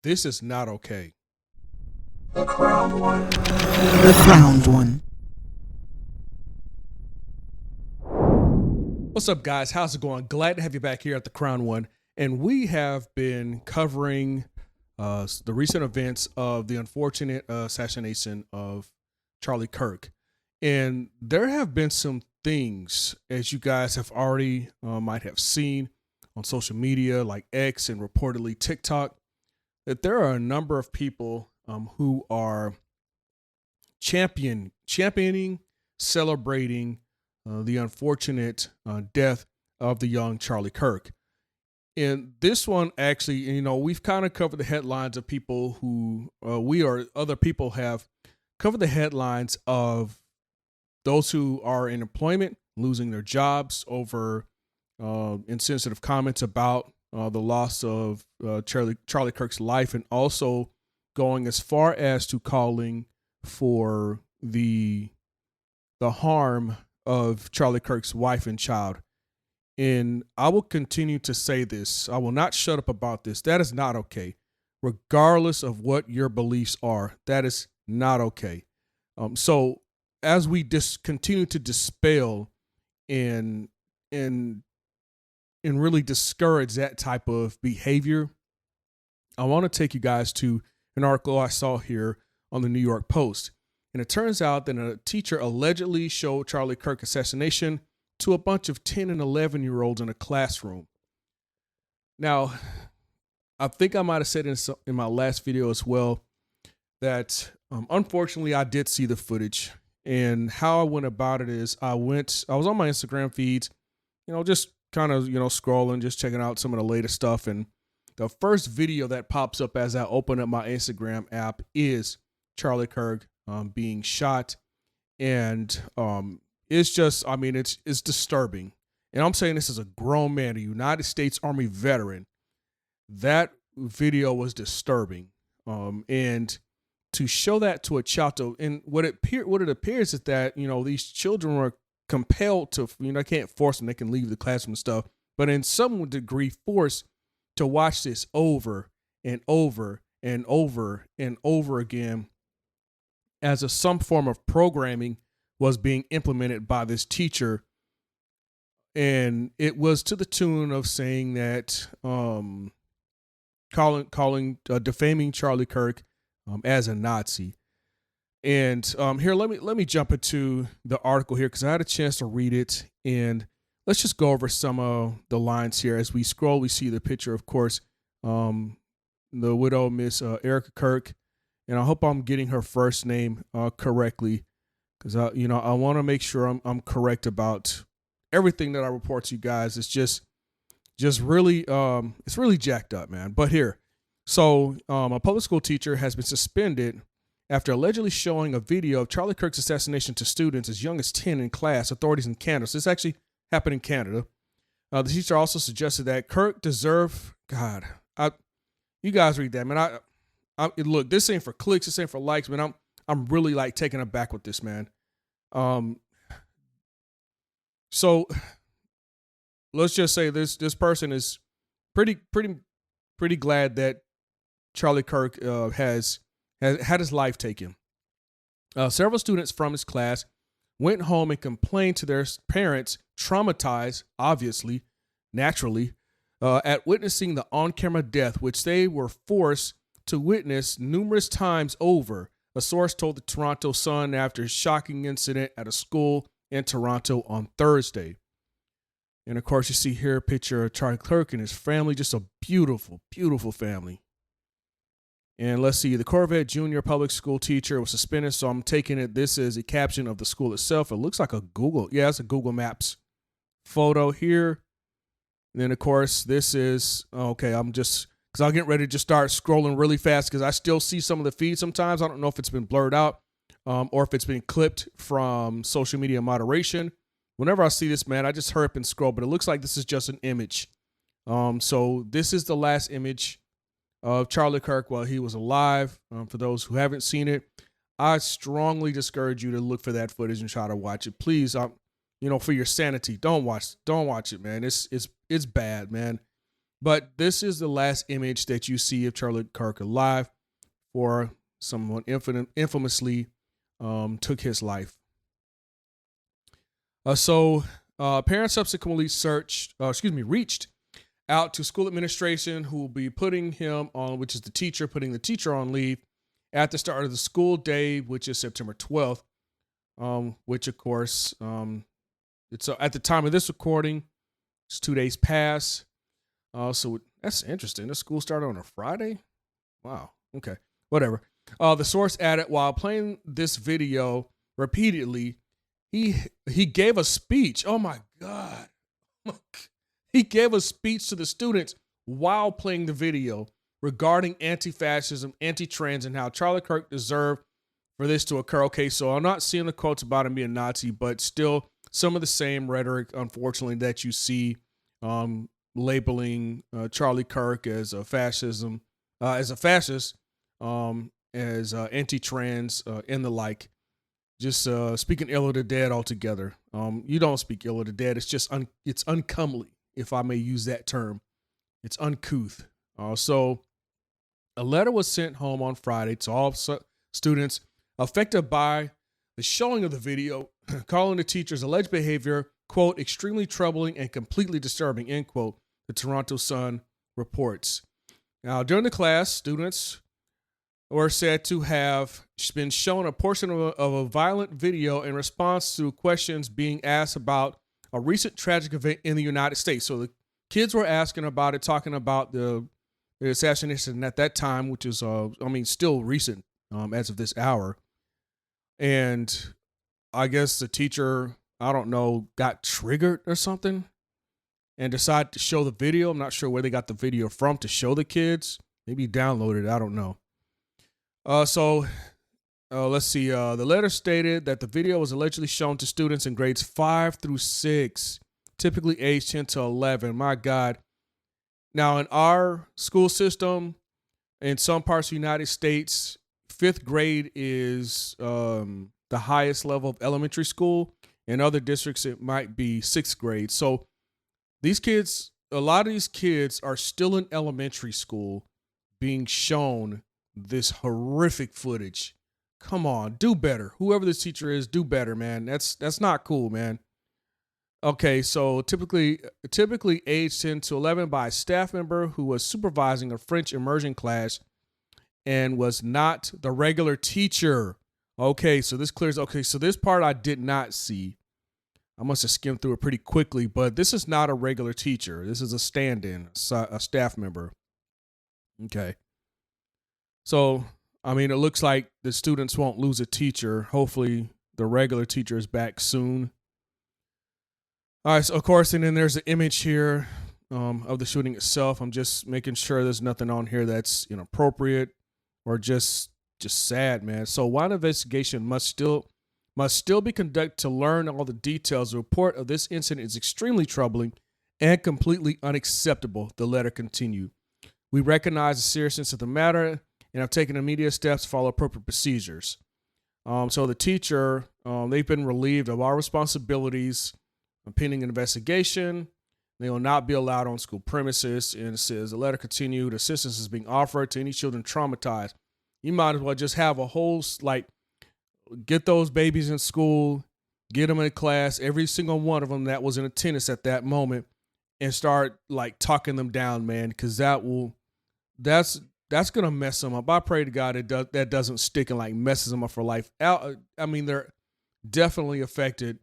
This is not okay. The crowned one. The crowned one. What's up, guys? How's it going? Glad to have you back here at the Crown One. And we have been covering the recent events of the unfortunate assassination of Charlie Kirk. And there have been some things, as you guys have already might have seen on social media like X and reportedly TikTok, that there are a number of people who are championing, celebrating the unfortunate death of the young Charlie Kirk. And this one, actually, we've kind of covered the headlines of people who we or other people have covered the headlines of those who are in employment losing their jobs over insensitive comments about the loss of Charlie Kirk's life, and also going as far as to calling for the harm of Charlie Kirk's wife and child. And I will continue to say this. I will not shut up about this. That is not okay. Regardless of what your beliefs are, that is not okay. So as we continue to dispel and really discourage that type of behavior, I want to take you guys to an article I saw here on the New York Post. And it turns out that a teacher allegedly showed Charlie Kirk assassination to a bunch of 10 and 11-year-olds in a classroom. Now, I think I might have said in my last video as well that unfortunately I did see the footage. And how I went about it is I was on my Instagram feeds, just kind of, scrolling, just checking out some of the latest stuff. And the first video that pops up as I open up my Instagram app is Charlie Kirk being shot. And it's just, it's disturbing. And I'm saying this as a grown man, a United States Army veteran. That video was disturbing. And to show that to a child, and what it appears is that, these children were compelled to, I can't force them, they can leave the classroom and stuff, but in some degree forced to watch this over and over and over and over again as some form of programming was being implemented by this teacher. And it was to the tune of saying that, defaming Charlie Kirk as a Nazi. And here, let me jump into the article here because I had a chance to read it, and let's just go over some of the lines here. As we scroll, we see the picture, of course, the widow, Miss Erica Kirk, and I hope I'm getting her first name correctly, because I want to make sure I'm correct about everything that I report to you guys. It's just really it's really jacked up, man. But here, so a public school teacher has been suspended after allegedly showing a video of Charlie Kirk's assassination to students as young as 10 in class, authorities in Canada. So this actually happened in Canada. The teacher also suggested that Kirk deserved, you guys read that, man. Look, this ain't for clicks, this ain't for likes, man. I'm really like taken aback with this, man. So let's just say this person is pretty glad that Charlie Kirk has had his life taken. Several students from his class went home and complained to their parents, traumatized, obviously, naturally, at witnessing the on-camera death, which they were forced to witness numerous times over. A source told the Toronto Sun after a shocking incident at a school in Toronto on Thursday. And of course, you see here a picture of Charlie Kirk and his family, just a beautiful, beautiful family. And let's see, the Corvette Junior public school teacher was suspended, so I'm taking it, this is a caption of the school itself. It looks like it's a Google Maps photo here. And then, of course, this is, okay, because I'll get ready to just start scrolling really fast because I still see some of the feed sometimes. I don't know if it's been blurred out or if it's been clipped from social media moderation. Whenever I see this, man, I just hurry up and scroll, but it looks like this is just an image. So this is the last image of Charlie Kirk while he was alive. For those who haven't seen it, I strongly discourage you to look for that footage and try to watch it. Please, for your sanity, don't watch it, man. It's bad, man. But this is the last image that you see of Charlie Kirk alive, for someone infamously took his life. Parents subsequently reached out to school administration, who will be putting him on, which is putting the teacher on leave at the start of the school day, which is September 12th, which of course, it's at the time of this recording, it's 2 days past. So that's interesting. The school started on a Friday. Wow. Okay. Whatever. The source added, while playing this video repeatedly, he gave a speech. Oh my God. He gave a speech to the students while playing the video regarding anti-fascism, anti-trans, and how Charlie Kirk deserved for this to occur. Okay, so I'm not seeing the quotes about him being Nazi, but still some of the same rhetoric, unfortunately, that you see labeling Charlie Kirk as a fascist, as anti-trans, and the like. Just speaking ill of the dead altogether. You don't speak ill of the dead. It's just it's uncomely, if I may use that term. It's uncouth. So a letter was sent home on Friday to all students affected by the showing of the video, calling the teacher's alleged behavior, quote, extremely troubling and completely disturbing, end quote, the Toronto Sun reports. Now, during the class, students were said to have been shown a portion of a violent video in response to questions being asked about a recent tragic event in the United States. So the kids were asking about it, talking about the assassination at that time, which is, still recent as of this hour. And I guess the teacher, I don't know, got triggered or something and decided to show the video. I'm not sure where they got the video from to show the kids. Maybe downloaded it. I don't know. Let's see. The letter stated that the video was allegedly shown to students in grades 5 through 6, typically aged 10 to 11. My God. Now, in our school system, in some parts of the United States, 5th grade is the highest level of elementary school. In other districts, it might be 6th grade. So these kids, a lot of these kids are still in elementary school being shown this horrific footage. Come on, do better. Whoever this teacher is, do better, man. That's not cool, man. Okay, so typically aged 10 to 11 by a staff member who was supervising a French immersion class and was not the regular teacher. Okay, so this clears. Okay, so this part I did not see. I must have skimmed through it pretty quickly, but this is not a regular teacher. This is a stand-in, a staff member. Okay. So, it looks like the students won't lose a teacher. Hopefully the regular teacher is back soon. All right, so of course, and then there's an image here of the shooting itself. I'm just making sure there's nothing on here that's inappropriate or just sad, man. So while an investigation must still be conducted to learn all the details, the report of this incident is extremely troubling and completely unacceptable, the letter continued. We recognize the seriousness of the matter and have taken immediate steps to follow appropriate procedures. So the teacher, they've been relieved of all responsibilities pending an investigation. They will not be allowed on school premises. And it says the letter continued, assistance is being offered to any children traumatized. You might as well just have a whole, get those babies in school, get them in class, every single one of them that was in attendance at that moment, and start talking them down, man, because that's going to mess them up. I pray to God that doesn't stick and messes them up for life. They're definitely affected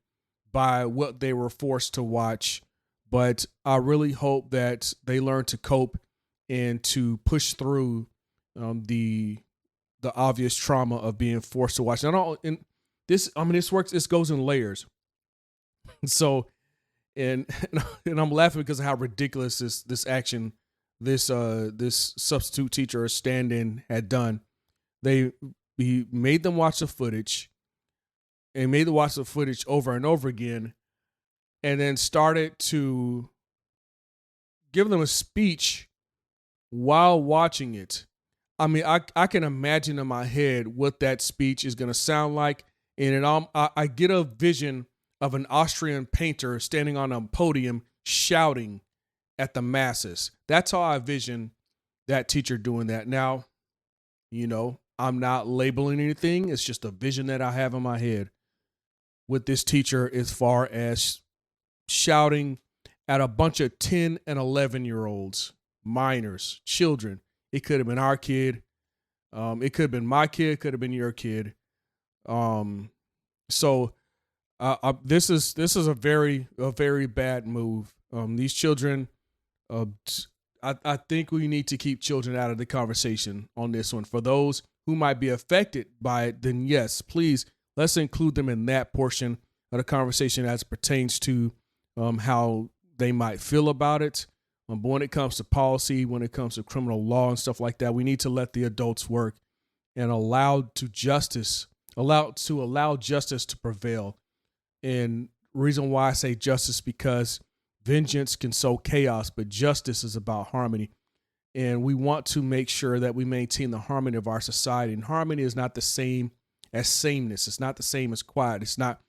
by what they were forced to watch, but I really hope that they learn to cope and to push through the obvious trauma of being forced to watch. This works. This goes in layers. So, and I'm laughing because of how ridiculous this action, this substitute teacher or stand-in had done. He made them watch the footage and made them watch the footage over and over again, and then started to give them a speech while watching it. I can imagine in my head what that speech is going to sound like. And I get a vision of an Austrian painter standing on a podium shouting at the masses. That's how I vision that teacher doing that. Now, I'm not labeling anything. It's just a vision that I have in my head with this teacher as far as shouting at a bunch of 10 and 11-year-olds, minors, children. It could have been our kid. It could have been my kid. Could have been your kid. So this is a very bad move. These children, I think we need to keep children out of the conversation on this one. For those who might be affected by it, then yes, please, let's include them in that portion of the conversation as it pertains to how they might feel about it. But when it comes to policy, when it comes to criminal law and stuff like that, we need to let the adults work and allow justice to prevail. And reason why I say justice, because vengeance can sow chaos, but justice is about harmony. And we want to make sure that we maintain the harmony of our society. And harmony is not the same as sameness. It's not the same as quiet. It's not,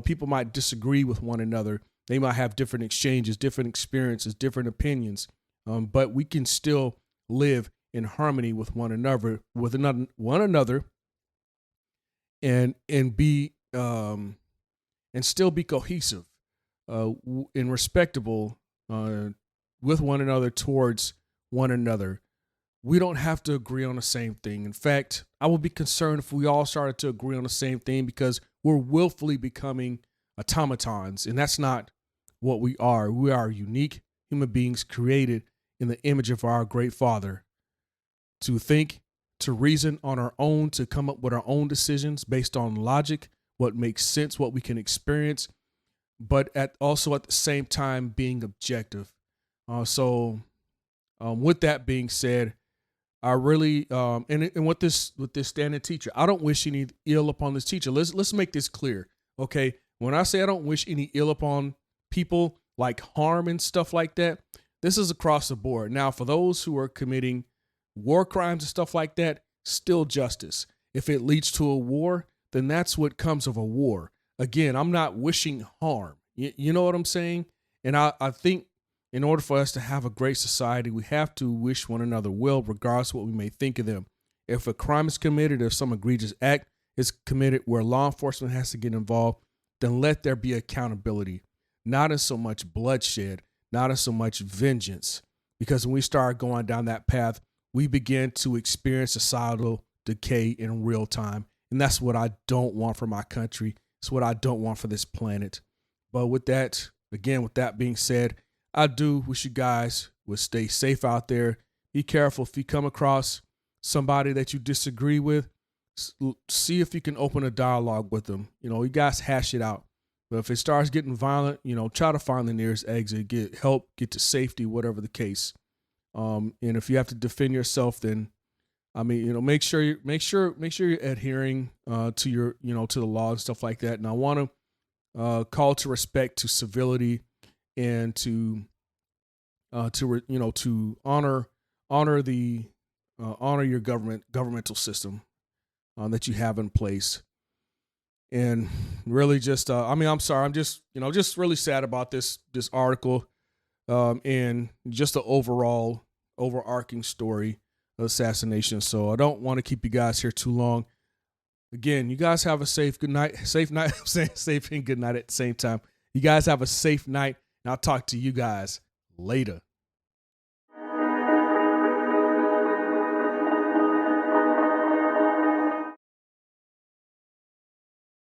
people might disagree with one another. They might have different exchanges, different experiences, different opinions. But we can still live in harmony with one another, and be and still be cohesive and respectable with one another, towards one another. We don't have to agree on the same thing. In fact, I would be concerned if we all started to agree on the same thing, because we're willfully becoming automatons, and that's not what we are. We are unique human beings created in the image of our great Father, to think, to reason on our own, to come up with our own decisions based on logic, what makes sense, what we can experience, but also at the same time being objective. So with that being said, I really and with this standing teacher, I don't wish any ill upon this teacher. Let's make this clear, okay? When I say I don't wish any ill upon people, like harm and stuff like that, this is across the board. Now, for those who are committing war crimes and stuff like that, still justice. If it leads to a war, then that's what comes of a war. Again, I'm not wishing harm. You know what I'm saying? And I think in order for us to have a great society, we have to wish one another well, regardless of what we may think of them. If a crime is committed, if some egregious act is committed where law enforcement has to get involved, then let there be accountability. Not in so much bloodshed, not in so much vengeance. Because when we start going down that path, we begin to experience societal decay in real time. And that's what I don't want for my country. It's what I don't want for this planet. But with that being said, I do wish you guys would stay safe out there. Be careful if you come across somebody that you disagree with. See if you can open a dialogue with them. You guys hash it out. But if it starts getting violent, try to find the nearest exit, get help, get to safety, whatever the case. And if you have to defend yourself, then, make sure you're adhering to your, to the law and stuff like that. And I want to call to respect, to civility, and to honor your governmental system that you have in place. And really just, I'm sorry, I'm just really sad about this article and just the overarching story of assassination. So I don't want to keep you guys here too long. Again, you guys have a safe night. I'm saying safe and good night at the same time. You guys have a safe night, and I'll talk to you guys later.